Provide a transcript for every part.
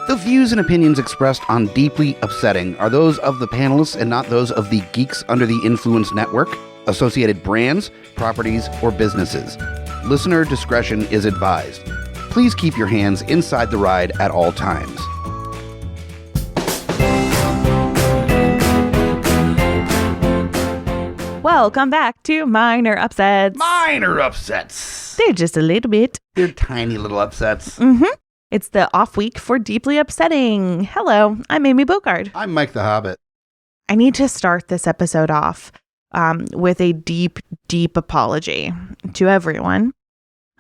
The views and opinions expressed on Deeply Upsetting are those of the panelists and not those of the Geeks Under the Influence Network, associated brands, properties, or businesses. Listener discretion is advised. Please keep your hands inside the ride at all times. Welcome back to Minor Upsets. Minor upsets. They're just a little bit. They're tiny little upsets. Mm-hmm. It's the off week for Deeply Upsetting. Hello, I'm Amy Bogarde. I'm Mike the Hobbit. I need to start this episode off with a deep, deep apology to everyone.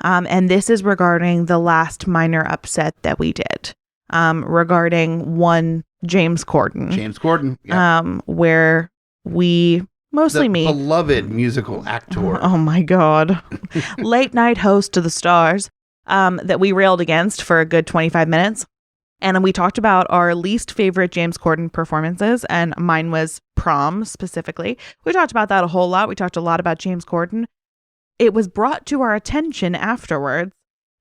And this is regarding the last minor upset that we did regarding one James Corden. James Corden. Yeah. Where we... Mostly the me. Beloved musical actor. Oh my God. Late night host to the stars that we railed against for a good 25 minutes. And we talked about our least favorite James Corden performances. And mine was Prom specifically. We talked about that a whole lot. We talked a lot about James Corden. It was brought to our attention afterwards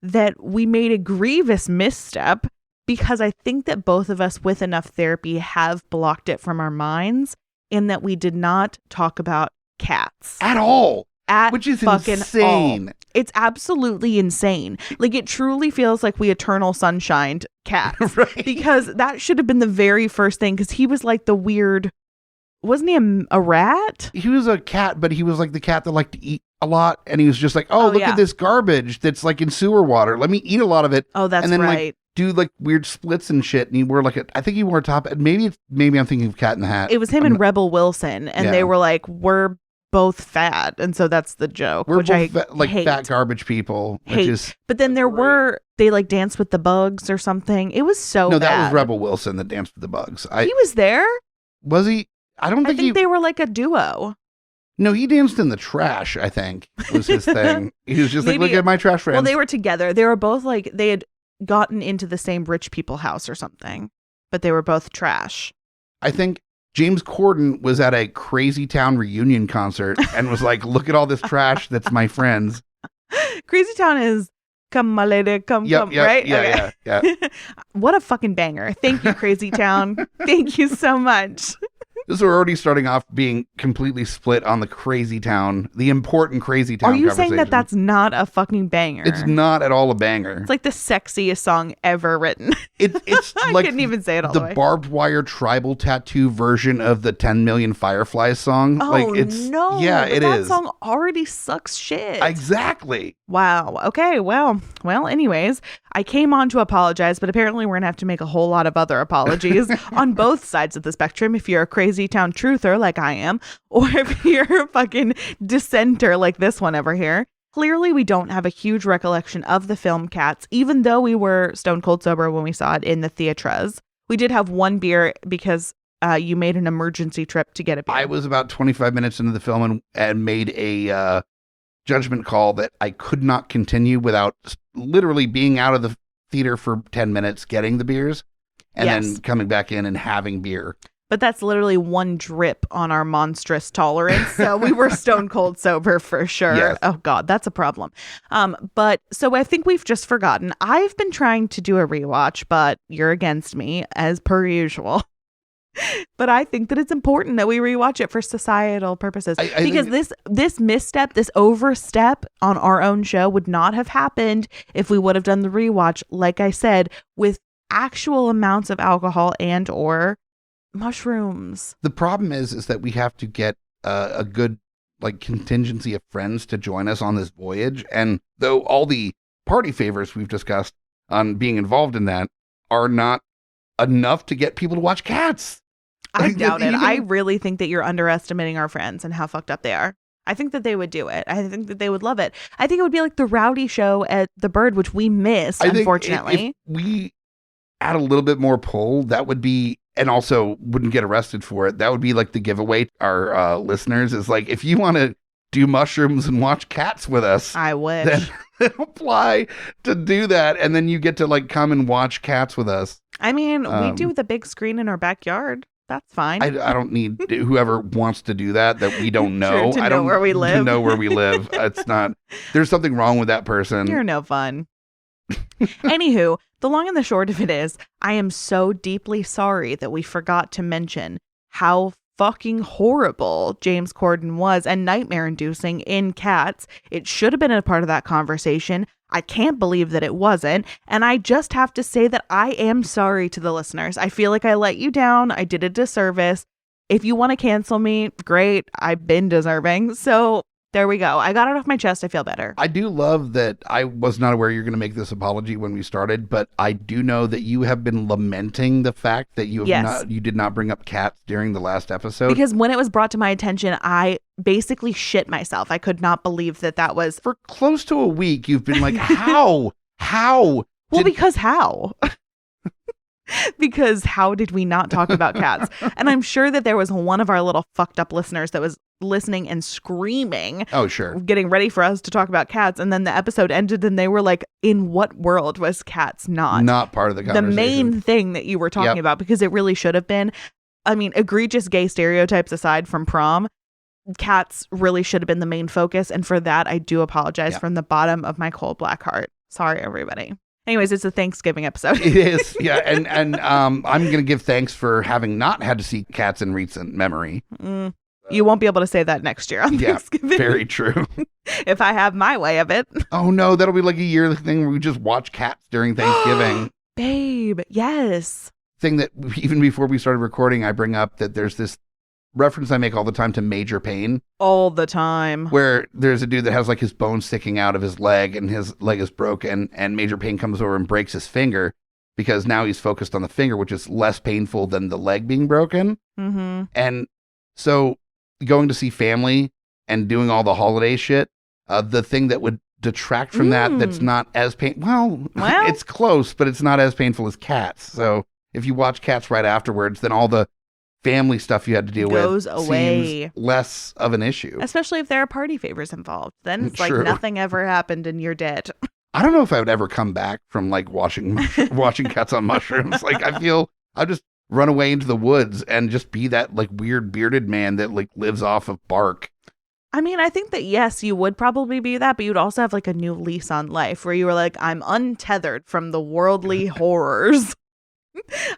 that we made a grievous misstep because I think that both of us with enough therapy have blocked it from our minds. In that we did not talk about cats. At all. Which is insane. All. It's absolutely insane. Like, it truly feels like we eternal sunshined cats. Right. Because that should have been the very first thing. Because he was like the weird... Wasn't he a rat? He was a cat, but he was like the cat that liked to eat a lot. And he was just like, look at this garbage that's like in sewer water. Let me eat a lot of it. Oh, that's and then, right. Like, do like weird splits and shit. And he wore like I think he wore a top. Maybe I'm thinking of Cat in the Hat. It was him and Rebel Wilson. And they were like, we're both fat. And so that's the joke. We're which both I hate. Fat garbage people. Hate. Which is but then they like danced with the bugs or something. It was so No, bad. that was Rebel Wilson that danced with the bugs. He was there? Was he? I think they were like a duo. No, he danced in the trash, I think, was his thing. He was just like, look at my trash friends. Well, they were together. They were both like, they had gotten into the same rich people house or something, but they were both trash. I think James Corden was at a Crazy Town reunion concert and was like, look at all this trash that's my friends. Crazy Town is come my lady, come, right? Yeah. What a fucking banger. Thank you, Crazy Town. Thank you so much. This is already starting off being completely split on the Crazy Town, the important Crazy Town conversation. Are you saying that that's not a fucking banger? It's not at all a banger. It's like the sexiest song ever written. It's I like couldn't even say it all the way. Barbed wire tribal tattoo version of the 10 Million Fireflies song. Oh, like it's, no. Yeah, but it that is. That song already sucks shit. Exactly. Wow. Okay. Well, anyways, I came on to apologize, but apparently we're going to have to make a whole lot of other apologies on both sides of the spectrum. If you're a Crazy Town truther like I am, or if you're a fucking dissenter like this one over here. Clearly, we don't have a huge recollection of the film Cats, even though we were stone cold sober when we saw it in the theatres. We did have one beer because you made an emergency trip to get a beer. I was about 25 minutes into the film and made a judgment call that I could not continue without literally being out of the theater for 10 minutes, getting the beers, and then coming back in and having beer. But that's literally one drip on our monstrous tolerance. So we were stone cold sober for sure. Yes. Oh God, that's a problem. But so I think we've just forgotten. I've been trying to do a rewatch, but you're against me as per usual. But I think that it's important that we rewatch it for societal purposes. Because this misstep, this overstep on our own show would not have happened if we would have done the rewatch, like I said, with actual amounts of alcohol and or mushrooms. The problem is that we have to get a good like contingency of friends to join us on this voyage. And though all the party favors we've discussed on being involved in that are not enough to get people to watch Cats. I doubt it. I really think that you're underestimating our friends and how fucked up they are. I think that they would do it. I think that they would love it. I think it would be like the Rowdy show at the Bird, which we missed, unfortunately. If we add a little bit more pull, that would be, and also wouldn't get arrested for it. That would be like the giveaway to our listeners is like, if you want to do mushrooms and watch Cats with us, I wish. Then apply to do that. And then you get to like come and watch Cats with us. I mean, we do the big screen in our backyard. That's fine. I don't need whoever wants to do that we don't know. Sure, I don't know where we live. To know where we live. It's not, there's something wrong with that person. You're no fun. Anywho, The long and the short of it is, I am so deeply sorry that we forgot to mention how fucking horrible James Corden was and nightmare-inducing in Cats. It should have been a part of that conversation. I can't believe that it wasn't. And I just have to say that I am sorry to the listeners. I feel like I let you down. I did a disservice. If you want to cancel me, great. I've been deserving. So there we go. I got it off my chest. I feel better. I do love that I was not aware you're going to make this apology when we started, but I do know that you have been lamenting the fact that you have you did not bring up Cats during the last episode. Because when it was brought to my attention, I basically shit myself. I could not believe that was... For close to a week, you've been like, how? How? Well, because how? Because how did we not talk about Cats? And I'm sure that there was one of our little fucked up listeners that was listening and screaming. Oh, sure. Getting ready for us to talk about Cats. And then the episode ended and they were like, in what world was Cats not part of the conversation? The main thing that you were talking about, because it really should have been. I mean, egregious gay stereotypes aside from Prom, Cats really should have been the main focus. And for that, I do apologize from the bottom of my cold black heart. Sorry, everybody. Anyways, it's a Thanksgiving episode. It is, yeah. And I'm going to give thanks for having not had to see Cats in recent memory. You won't be able to say that next year on Thanksgiving. Very true. If I have my way of it. Oh, no, that'll be like a yearly thing where we just watch Cats during Thanksgiving. Babe, yes. Thing that even before we started recording, I bring up that there's this reference I make all the time to Major Payne. All the time. Where there's a dude that has like his bone sticking out of his leg and his leg is broken, and Major Payne comes over and breaks his finger because now he's focused on the finger, which is less painful than the leg being broken. Mm-hmm. And so going to see family and doing all the holiday shit, the thing that would detract from that's not as well, it's close, but it's not as painful as Cats. So if you watch Cats right afterwards, then all the family stuff you had to deal goes with away. Seems less of an issue. Especially if there are party favors involved. Then it's like nothing ever happened and you're dead. I don't know if I would ever come back from like watching Cats on mushrooms. Like I feel I'll just run away into the woods and just be that like weird bearded man that like lives off of bark. I mean, I think that yes, you would probably be that, but you'd also have like a new lease on life where you were like, I'm untethered from the worldly horrors.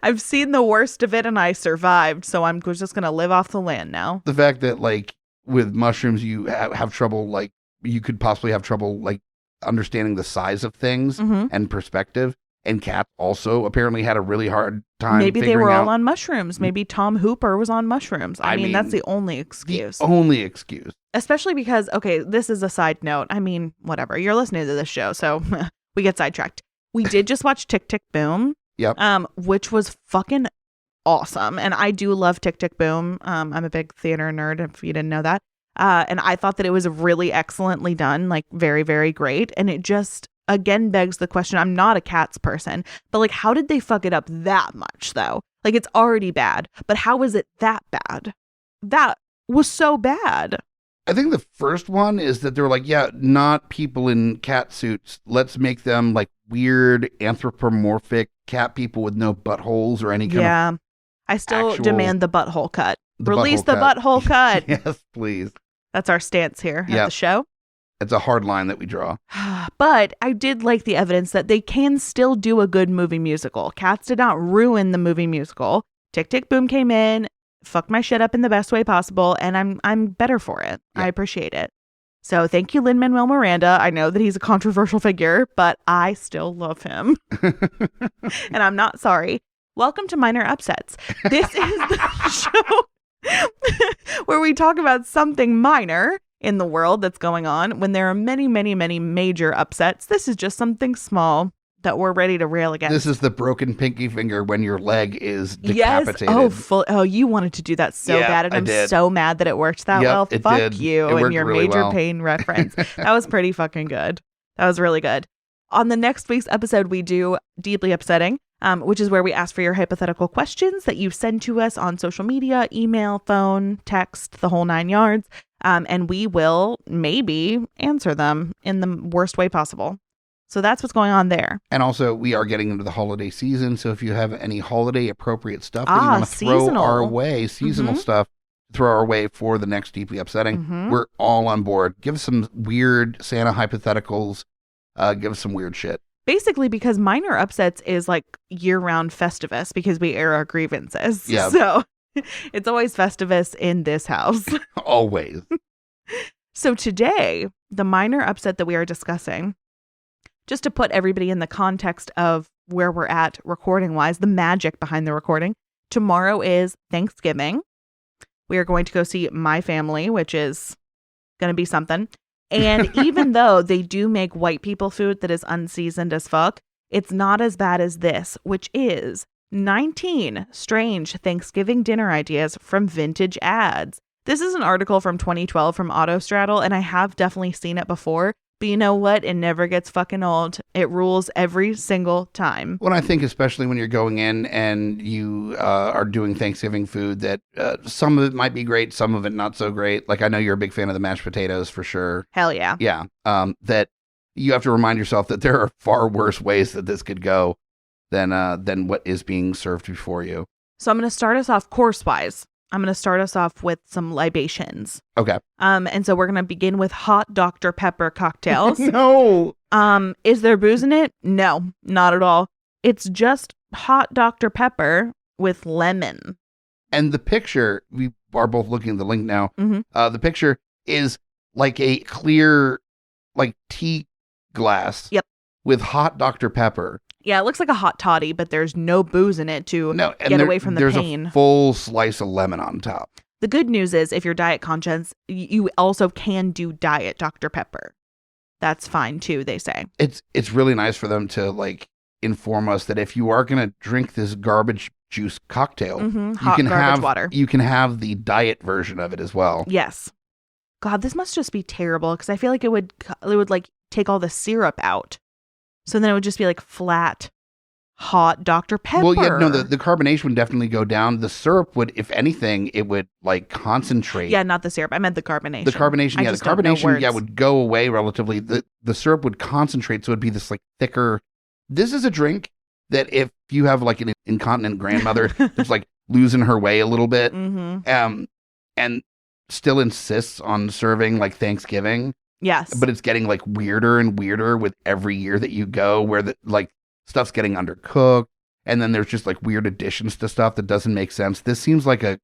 I've seen the worst of it and I survived, so I'm just going to live off the land now. The fact that like with mushrooms, you have trouble, like you could possibly have trouble like understanding the size of things and perspective. And Cats also apparently had a really hard time. Maybe they were all on mushrooms. Maybe Tom Hooper was on mushrooms. I mean, that's the only excuse. The only excuse. Especially because, okay, this is a side note. I mean, whatever. You're listening to this show, so we get sidetracked. We did just watch Tick, Tick, Boom. Yep. Which was fucking awesome. And I do love Tick, Tick, Boom. I'm a big theater nerd, if you didn't know that. And I thought that it was really excellently done, like very, very great. And it just, again, begs the question. I'm not a Cats person, but like, how did they fuck it up that much though? Like it's already bad, but how is it that bad? That was so bad. I think the first one is that they were like, yeah, not people in cat suits. Let's make them like weird anthropomorphic cat people with no buttholes or any kind of. Yeah. I still demand the butthole cut. Release the cut. butthole cut. Yes, please. That's our stance here at the show. It's a hard line that we draw. But I did like the evidence that they can still do a good movie musical. Cats did not ruin the movie musical. Tick, Tick, Boom came in, fucked my shit up in the best way possible, and I'm better for it. Yeah. I appreciate it. So thank you, Lin-Manuel Miranda. I know that he's a controversial figure, but I still love him. And I'm not sorry. Welcome to Minor Upsets. This is the show where we talk about something minor in the world that's going on when there are many, many, many major upsets. This is just something small that we're ready to rail against. This is the broken pinky finger when your leg is decapitated. Yes. Oh, you wanted to do that so bad, and I'm so mad that it worked that well. Fuck you and your really Major Pain reference. That was pretty fucking good. That was really good. On the next week's episode, we do Deeply Upsetting, which is where we ask for your hypothetical questions that you send to us on social media, email, phone, text, the whole 9 yards. And we will maybe answer them in the worst way possible. So that's what's going on there. And also, we are getting into the holiday season. So if you have any holiday appropriate stuff that you want to throw our way, seasonal stuff, throw our way for the next Deeply Upsetting, we're all on board. Give us some weird Santa hypotheticals. Give us some weird shit. Basically, because Minor Upsets is like year-round Festivus because we air our grievances. Yeah. So it's always Festivus in this house. Always. So today, the minor upset that we are discussing, just to put everybody in the context of where we're at recording-wise, the magic behind the recording, tomorrow is Thanksgiving. We are going to go see my family, which is going to be something. And even though they do make white people food that is unseasoned as fuck, it's not as bad as this, which is 19 strange Thanksgiving dinner ideas from vintage ads. This is an article from 2012 from Autostraddle, and I have definitely seen it before. But you know what? It never gets fucking old. It rules every single time. Well, I think especially when you're going in and you are doing Thanksgiving food that some of it might be great, some of it not so great. Like I know you're a big fan of the mashed potatoes for sure. Hell yeah. Yeah. That you have to remind yourself that there are far worse ways that this could go than what is being served before you. So I'm going to start us off course-wise. I'm going to start us off with some libations. Okay. And so we're going to begin with hot Dr. Pepper cocktails. No. Is there booze in it? No, not at all. It's just hot Dr. Pepper with lemon. And the picture, we are both looking at the link now. Mm-hmm. The picture is like a clear, like tea glass. Yep. With hot Dr. Pepper. Yeah, it looks like a hot toddy, but there's no booze in it to get away from the pain. There's a full slice of lemon on top. The good news is if you're diet conscious, you also can do diet Dr. Pepper. That's fine too, they say. It's really nice for them to like inform us that if you are going to drink this garbage juice cocktail, hot garbage water. You can have the diet version of it as well. Yes. God, this must just be terrible because I feel like it would like take all the syrup out. So then it would just be like flat, hot Dr. Pepper. Well, yeah, no, the carbonation would definitely go down. The syrup would, if anything, it would like concentrate. Yeah, not the syrup. I meant the carbonation. The carbonation, would go away relatively. The syrup would concentrate, so it'd be this like thicker. This is a drink that if you have like an incontinent grandmother that's like losing her way a little bit, and still insists on serving like Thanksgiving. Yes. But it's getting like weirder and weirder with every year that you go, where the like stuff's getting undercooked, and then there's just like weird additions to stuff that doesn't make sense. This seems like a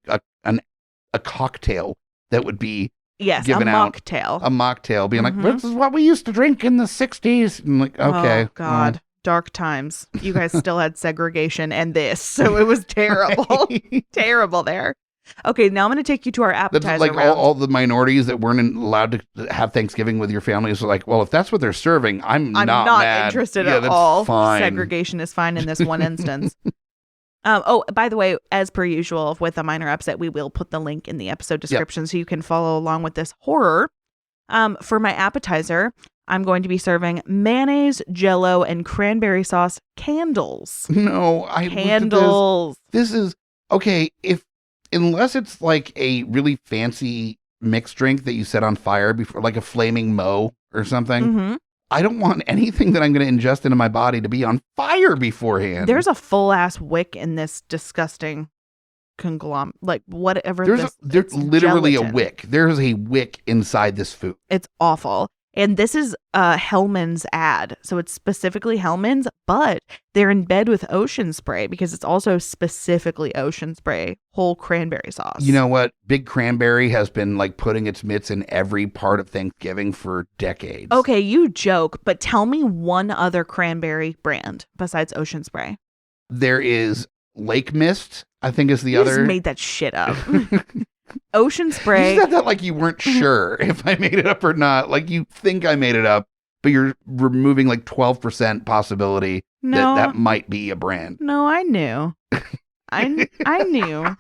cocktail that would be given out. A mocktail being like, this is what we used to drink in the 60s. And like, okay. Oh, God. Dark times. You guys still had segregation and this, so it was terrible. Terrible there. Okay, now I'm going to take you to our appetizer like round. all the minorities that weren't allowed to have Thanksgiving with your families are like, well, if that's what they're serving, I'm not mad. Interested at all. Fine. Segregation is fine in this one instance. By the way, as per usual with a minor upset, we will put the link in the episode description so you can follow along with this horror. For my appetizer, I'm going to be serving mayonnaise, Jell-O, and cranberry sauce candles. No, candles. This is okay. Unless it's like a really fancy mixed drink that you set on fire before, like a flaming Mo or something. I don't want anything that I'm going to ingest into my body to be on fire beforehand. There's a full ass wick in this disgusting conglomerate, like whatever. There's literally gelatin. A wick. There's a wick inside this food. It's awful. And this is Hellman's ad. So it's specifically Hellman's, but they're in bed with Ocean Spray because it's also specifically Ocean Spray, whole cranberry sauce. You know what? Big Cranberry has been like putting its mitts in every part of Thanksgiving for decades. Okay, you joke, but tell me one other cranberry brand besides Ocean Spray. There is Lake Mist, I think is the other. You just made that shit up. Ocean Spray. You said that like you weren't sure if I made it up or not. Like you think I made it up, but you're removing like 12% possibility that might be a brand. No, I knew. I knew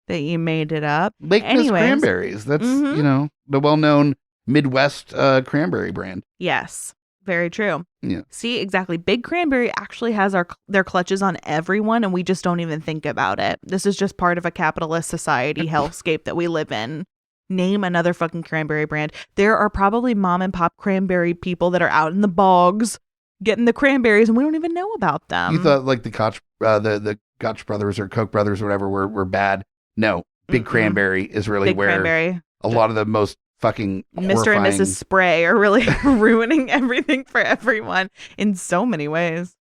that you made it up. Lake Mist Cranberries. That's, the well-known Midwest cranberry brand. Yes. Very true. Yeah. See, exactly. Big Cranberry actually has their clutches on everyone, and we just don't even think about it. This is just part of a capitalist society hellscape that we live in. Name another fucking cranberry brand. There are probably mom and pop cranberry people that are out in the bogs getting the cranberries, and we don't even know about them. You thought like the Koch brothers or Koch brothers or whatever were bad. No, Big Cranberry is really where a lot of the most fucking Mr. horrifying. and Mrs. Spray are really ruining everything for everyone in so many ways.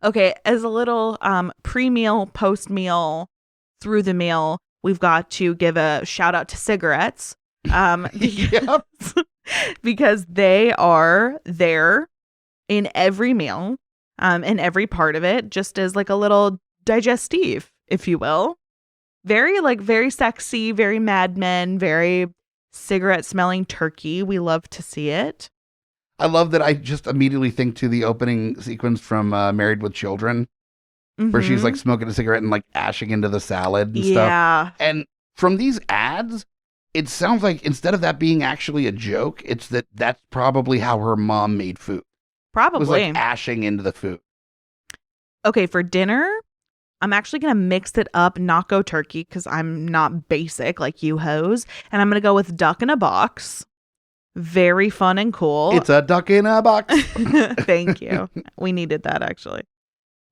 Okay, as a little pre-meal, post-meal, through the meal, we've got to give a shout out to cigarettes. Yep. Because they are there in every meal, in every part of it, just as like a little digestive, if you will. Very sexy, very Mad Men, very cigarette smelling turkey. We love to see it. I love that I just immediately think to the opening sequence from Married with Children, where she's like smoking a cigarette and like ashing into the salad and stuff. And from these ads, it sounds like instead of that being actually a joke, it's that's probably how her mom made food. Probably. It was like ashing into the food. Okay, for dinner, I'm actually going to mix it up, not go turkey, because I'm not basic like you hoes. And I'm going to go with duck in a box. Very fun and cool. It's a duck in a box. Thank you. We needed that, actually.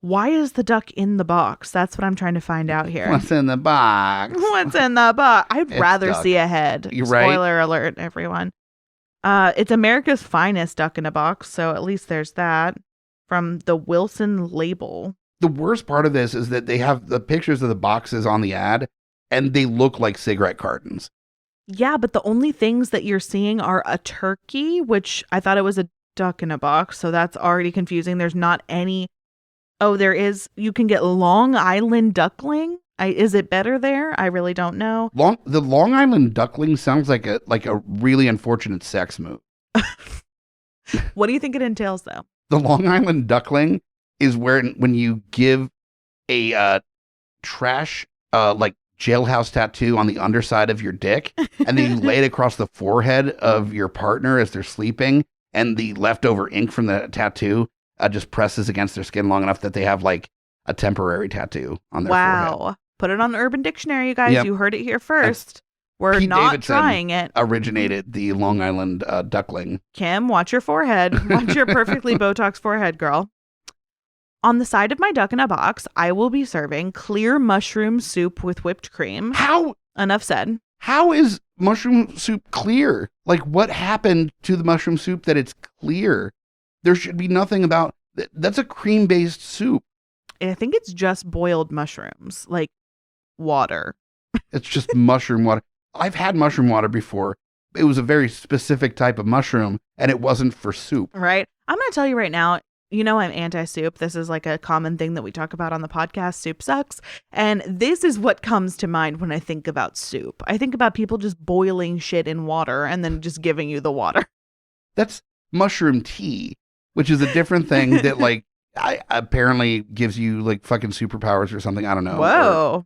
Why is the duck in the box? That's what I'm trying to find out here. What's in the box? What's in the box? I'd rather duck. see a head. You're right. Spoiler alert, everyone. It's America's finest duck in a box, so at least there's that. From the Wilson label. The worst part of this is that they have the pictures of the boxes on the ad, and they look like cigarette cartons. Yeah, but the only things that you're seeing are a turkey, which I thought it was a duck in a box, so that's already confusing. There's not any... Oh, there is... You can get Long Island duckling. Is it better there? I really don't know. The Long Island duckling sounds like a really unfortunate sex move. What do you think it entails, though? The Long Island duckling is when you give a trash like jailhouse tattoo on the underside of your dick, and then you lay it across the forehead of your partner as they're sleeping, and the leftover ink from the tattoo just presses against their skin long enough that they have like a temporary tattoo on their forehead. Put it on the Urban Dictionary, you guys. Yep. You heard it here first. We're Pete not Davidson trying it. Originated the Long Island duckling. Kim, watch your forehead. Watch your perfectly Botox forehead, girl. On the side of my duck in a box, I will be serving clear mushroom soup with whipped cream. How? Enough said. How is mushroom soup clear? Like, what happened to the mushroom soup that it's clear? There should be nothing about... That's a cream-based soup. I think it's just boiled mushrooms, like water. It's just mushroom water. I've had mushroom water before. It was a very specific type of mushroom, and it wasn't for soup. Right. I'm going to tell you right now, you know I'm anti-soup. This is like a common thing that we talk about on the podcast. Soup sucks. And this is what comes to mind when I think about soup. I think about people just boiling shit in water and then just giving you the water. That's mushroom tea, which is a different thing that like apparently gives you like fucking superpowers or something. I don't know. Whoa.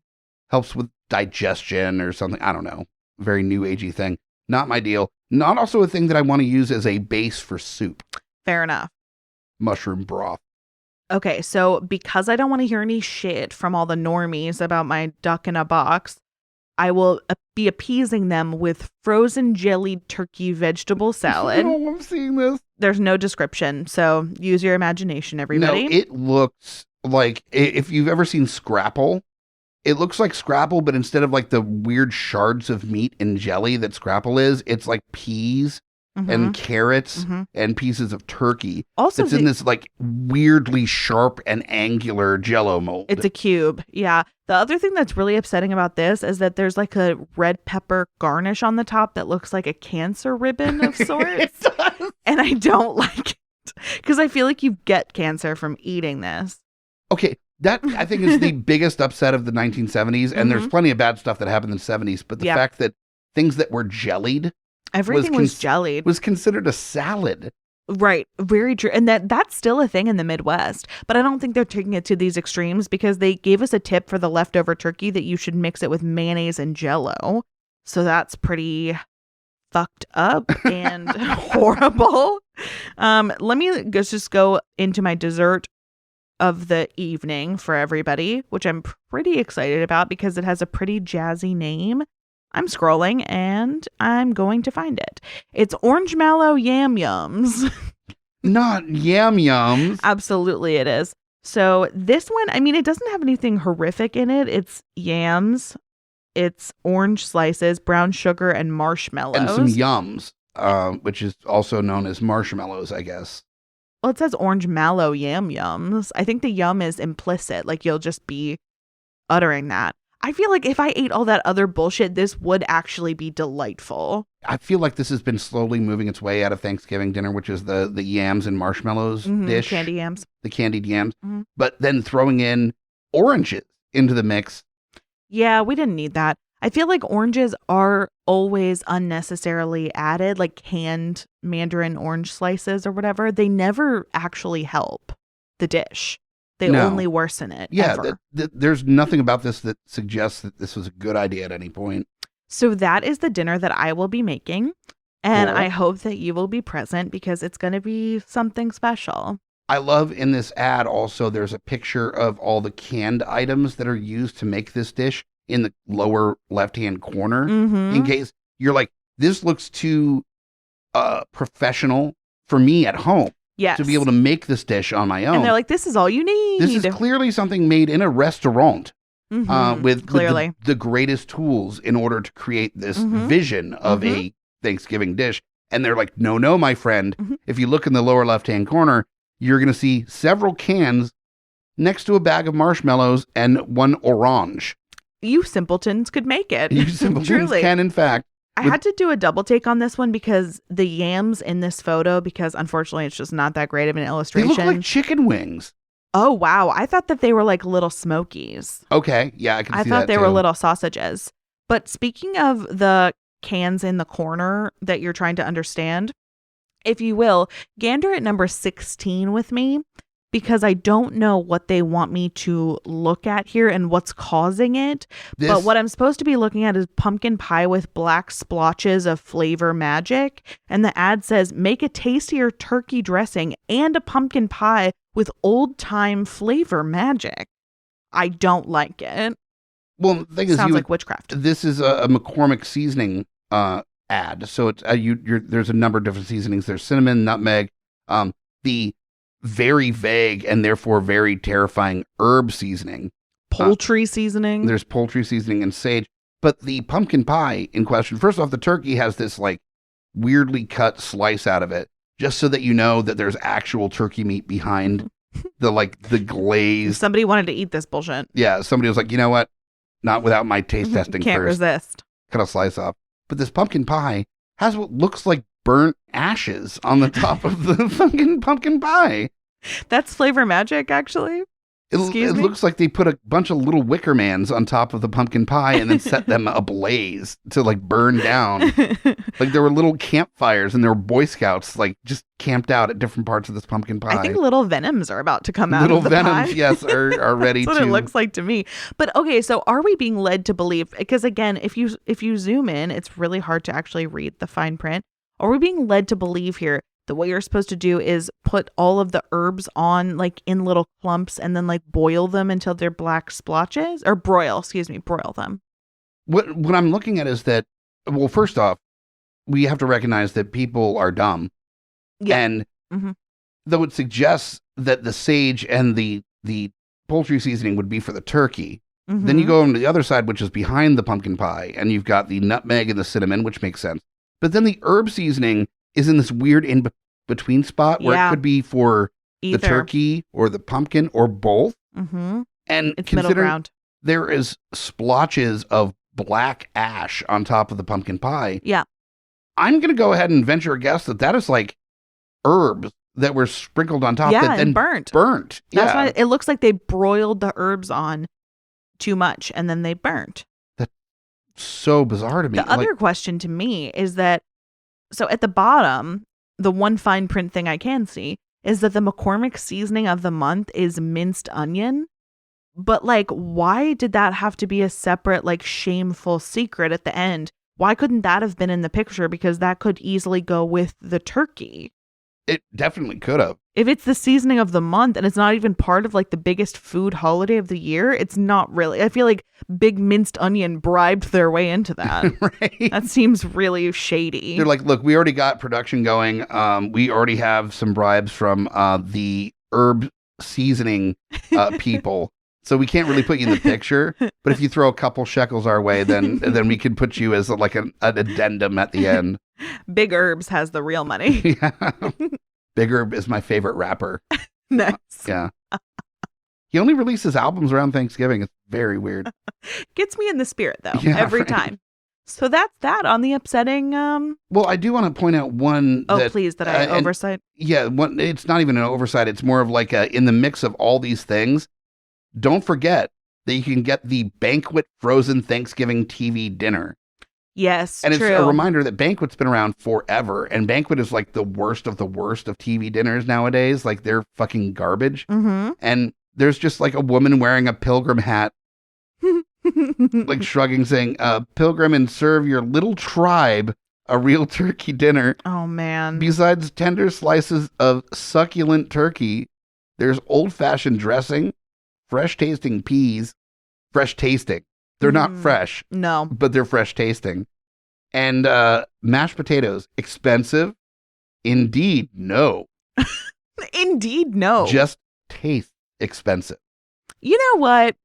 Helps with digestion or something. I don't know. Very new agey thing. Not my deal. Not also a thing that I want to use as a base for soup. Fair enough. Mushroom broth. Okay, so because I don't want to hear any shit from all the normies about my duck in a box, I will be appeasing them with frozen jellied turkey vegetable salad. Oh, I'm seeing this. There's no description, so use your imagination, everybody. No, it looks like, if you've ever seen Scrapple, it looks like Scrapple, but instead of like the weird shards of meat and jelly that Scrapple is, it's like peas and carrots and pieces of turkey. Also, it's in this like weirdly sharp and angular Jell-O mold. It's a cube. Yeah. The other thing that's really upsetting about this is that there's like a red pepper garnish on the top that looks like a cancer ribbon of sorts. It does. And I don't like it because I feel like you get cancer from eating this. Okay. That, I think, is the biggest upset of the 1970s. And there's plenty of bad stuff that happened in the 70s. But the fact that things that were jellied. Everything was jellied. Was considered a salad. Right. Very true. And that's still a thing in the Midwest. But I don't think they're taking it to these extremes because they gave us a tip for the leftover turkey that you should mix it with mayonnaise and Jell-O. So that's pretty fucked up and horrible. Let me just go into my dessert of the evening for everybody, which I'm pretty excited about because it has a pretty jazzy name. I'm scrolling and I'm going to find it. It's orange mallow yam yums. Not yam yums. Absolutely it is. So this one, I mean, it doesn't have anything horrific in it. It's yams It's orange slices, brown sugar, and marshmallows. And some yums, which is also known as marshmallows, I guess. Well, it says orange mallow yums. I think the yum is implicit. Like, you'll just be uttering that. I feel like if I ate all that other bullshit, this would actually be delightful. I feel like this has been slowly moving its way out of Thanksgiving dinner, which is the yams and marshmallows dish. Candy yams. The candied yams. But then throwing in oranges into the mix. Yeah, we didn't need that. I feel like oranges are always unnecessarily added, like canned mandarin orange slices or whatever. They never actually help the dish. They only worsen it. Yeah, ever. There's nothing about this that suggests that this was a good idea at any point. So that is the dinner that I will be making. And Cool. I hope that you will be present because it's going to be something special. I love in this ad also there's a picture of all the canned items that are used to make this dish in the lower left-hand corner. In case you're like, this looks too professional for me at home. Yes. To be able to make this dish on my own. And they're like, this is all you need. This is clearly something made in a restaurant with clearly the greatest tools in order to create this vision of a Thanksgiving dish. And they're like, no, my friend. If you look in the lower left-hand corner, you're going to see several cans next to a bag of marshmallows and one orange. You simpletons could make it. You simpletons Truly. can, in fact. I had to do a double take on this one because the yams in this photo, because unfortunately it's just not that great of an They illustration. look like chicken wings. Oh, wow. I thought that they were like little smokies. Okay. Yeah, I can see that. I thought they too. were little sausages. But speaking of the cans in the corner that you're trying to understand, if you will, gander at number 16 with me, because I don't know what they want me to look at here and what's causing it. But what I'm supposed to be looking at is pumpkin pie with black splotches of flavor magic. And the ad says, make a tastier turkey dressing and a pumpkin pie with old time flavor magic. I don't like it. Well, the thing is, sounds like witchcraft. This is a McCormick seasoning ad. So it's there's a number of different seasonings. There's cinnamon, nutmeg, the very vague and therefore very terrifying herb seasoning. Poultry seasoning. There's poultry seasoning and sage. But the pumpkin pie in question, first off, the turkey has this like weirdly cut slice out of it, just so that you know that there's actual turkey meat behind the glaze. Somebody wanted to eat this bullshit. Yeah, somebody was like, you know what? Not without my taste testing Can't first. resist. Cut a slice off. But this pumpkin pie has what looks like burnt ashes on the top of the fucking pumpkin pie. That's flavor magic, actually. It looks like they put a bunch of little wicker mans on top of the pumpkin pie and then set them ablaze to like burn down. Like there were little campfires and there were Boy Scouts like just camped out at different parts of this pumpkin pie. I think little venoms are about to come out of the Little pie. venoms, yes, are ready That's to. what it looks like to me. But okay, so are we being led to believe, because again, if you zoom in, it's really hard to actually read the fine print. Are we being led to believe here that what you're supposed to do is put all of the herbs on like in little clumps and then like boil them until they're black splotches, or broil them? What I'm looking at is that, well, first off, we have to recognize that people are dumb. Yeah. And though it suggests that the sage and the poultry seasoning would be for the turkey, then you go on to the other side, which is behind the pumpkin pie, and you've got the nutmeg and the cinnamon, which makes sense. But then the herb seasoning is in this weird in-between spot where it could be for Either the turkey or the pumpkin or both. And it's middle considering ground. there is splotches of black ash on top of the pumpkin pie. Yeah. I'm going to go ahead and venture a guess that is like herbs that were sprinkled on top that then burnt. Yeah. That's why it looks like they broiled the herbs on too much and then they burnt. That's so bizarre to me. The other question to me is that, so at the bottom, the one fine print thing I can see is that the McCormick seasoning of the month is minced onion. But like, why did that have to be a separate, like, shameful secret at the end? Why couldn't that have been in the picture? Because that could easily go with the turkey. It definitely could have. If it's the seasoning of the month and it's not even part of like the biggest food holiday of the year, it's not really. I feel like big minced onion bribed their way into that. Right. That seems really shady. They're like, look, we already got production going. We already have some bribes from the herb seasoning people. So we can't really put you in the picture, but if you throw a couple shekels our way, then we can put you as like an addendum at the end. Big Herbs has the real money. Yeah. Big Herb is my favorite rapper. Nice. Yeah. He only releases albums around Thanksgiving. It's very weird. Gets me in the spirit, though, Yeah, every right. time. So that's that on the upsetting. Well, I do want to point out one. Please, that I oversight. Yeah, one. It's not even an oversight. It's more of like in the mix of all these things. Don't forget that you can get the Banquet frozen Thanksgiving TV dinner. Yes, and true. It's a reminder that Banquet's been around forever, and Banquet is like the worst of TV dinners nowadays. Like they're fucking garbage. Mm-hmm. And there's just like a woman wearing a pilgrim hat, like shrugging, saying, "Pilgrim, and serve your little tribe a real turkey dinner." Oh man! Besides tender slices of succulent turkey, there's old-fashioned dressing, fresh tasting peas, fresh tasting. They're not fresh. No. But they're fresh tasting. And mashed potatoes. Expensive? Indeed, no. Indeed, no. Just taste expensive. You know what?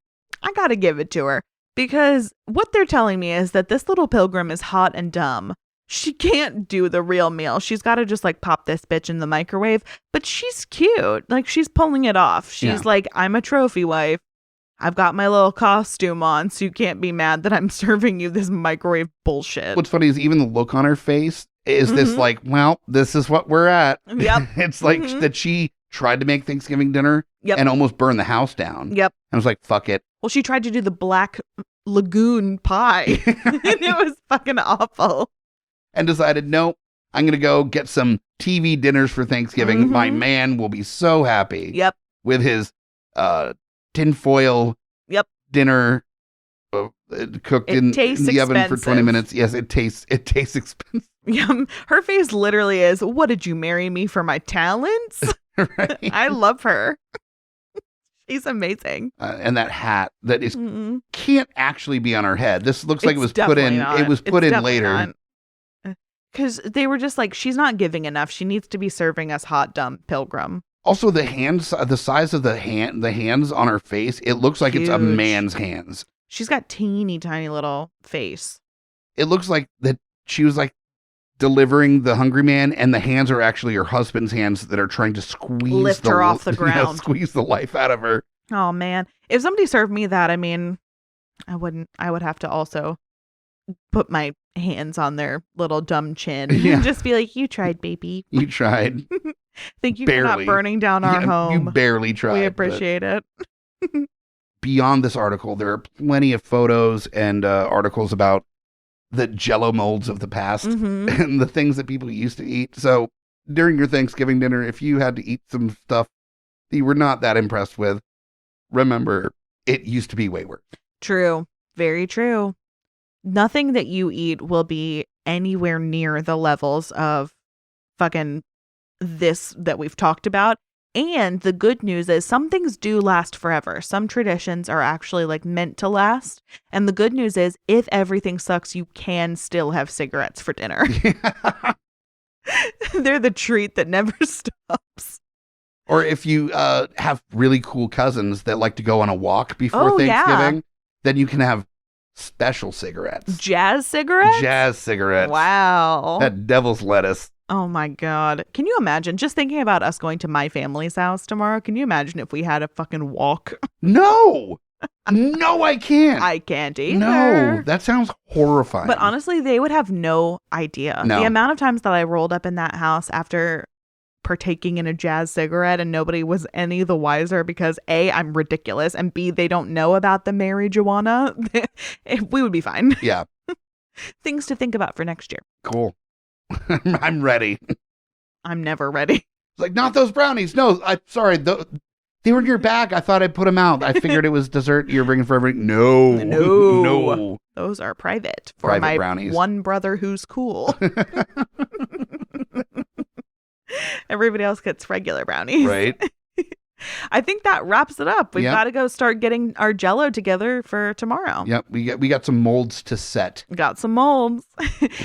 I gotta give it to her. Because what they're telling me is that this little pilgrim is hot and dumb. She can't do the real meal. She's got to just like pop this bitch in the microwave. But she's cute. Like she's pulling it off. She's like, I'm a trophy wife. I've got my little costume on, so you can't be mad that I'm serving you this microwave bullshit. What's funny is even the look on her face is this like, well, this is what we're at. Yep. It's like that she tried to make Thanksgiving dinner and almost burned the house down. Yep. And was like, fuck it. Well, she tried to do the black lagoon pie. And it was fucking awful. And decided, no, I'm going to go get some TV dinners for Thanksgiving. My man will be so happy. Yep. With his tinfoil dinner cooked in the oven for 20 minutes. Yes, it tastes expensive. Yeah, her face literally is, what, did you marry me for my talents? Right? I love her. She's amazing. And that hat that is can't actually be on her head. This looks like it was put in. Not. It was put in later. Because they were just like, she's not giving enough. She needs to be serving us hot, dumb pilgrim. Also, the hands, the size of the hands on her face, it looks like it's a man's hands. She's got teeny tiny little face. It looks like that she was like delivering the hungry man, and the hands are actually her husband's hands that are trying to lift her off the ground, squeeze the life out of her. Oh man, if somebody served me that, I mean, I would have to also put my hands on their little dumb chin and just be like, "You tried, baby. You tried." Thank you for not burning down our home. You barely tried. We appreciate it. Beyond this article, there are plenty of photos and articles about the Jell-O molds of the past and the things that people used to eat. So during your Thanksgiving dinner, if you had to eat some stuff that you were not that impressed with, remember, it used to be way worse. True. Very true. Nothing that you eat will be anywhere near the levels of fucking this that we've talked about. And the good news is some things do last forever. Some traditions are actually like meant to last. And the good news is if everything sucks, you can still have cigarettes for dinner. They're the treat that never stops. Or if you have really cool cousins that like to go on a walk before Thanksgiving, then you can have special cigarettes. Jazz cigarettes? Jazz cigarettes. Wow. That devil's lettuce. Oh my God. Can you imagine just thinking about us going to my family's house tomorrow? Can you imagine if we had a fucking walk? No. No, I can't. I can't either. No, that sounds horrifying. But honestly, they would have no idea. No. The amount of times that I rolled up in that house after partaking in a jazz cigarette and nobody was any the wiser because A, I'm ridiculous, and B, they don't know about the marijuana, we would be fine. Yeah. Things to think about for next year. Cool. I'm ready. I'm never ready. It's like, not those brownies. No, I'm sorry. They were in your bag. I thought I'd put them out. I figured it was dessert you're bringing for everybody. No. No. Those are private for private my brownies. One brother who's cool. Everybody else gets regular brownies. Right. I think that wraps it up. We've Yep. got to go start getting our Jell-O together for tomorrow. Yep. We got some molds to set. Got some molds.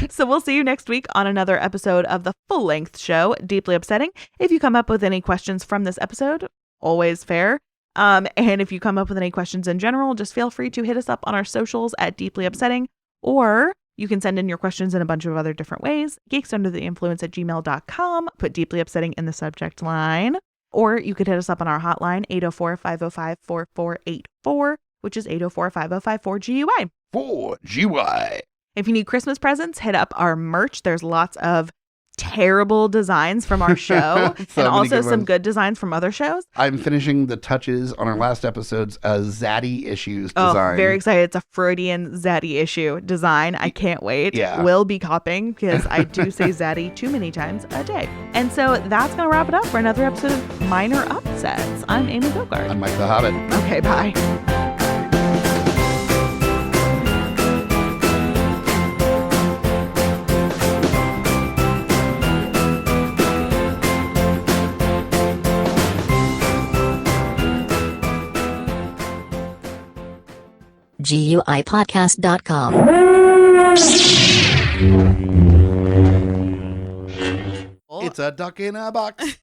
So we'll see you next week on another episode of the full-length show, Deeply Upsetting. If you come up with any questions from this episode, always fair. And if you come up with any questions in general, just feel free to hit us up on our socials at Deeply Upsetting, or you can send in your questions in a bunch of other different ways. geeksundertheinfluence@gmail.com. Put Deeply Upsetting in the subject line. Or you could hit us up on our hotline, 804-505-4484, which is 804-505-4GUI. 4GY. If you need Christmas presents, hit up our merch. There's lots of terrible designs from our show and also some good designs from other shows. I'm finishing the touches on our last episode's Zaddy Issues design. Oh, very excited. It's a Freudian Zaddy issue design. I can't wait. Yeah. Will be copying because I do say Zaddy too many times a day. And so that's going to wrap it up for another episode of Minor Upsets. I'm Amy Bogarde. I'm Mike the Hobbit. Okay, bye. GUIPodcast.com. It's a duck in a box.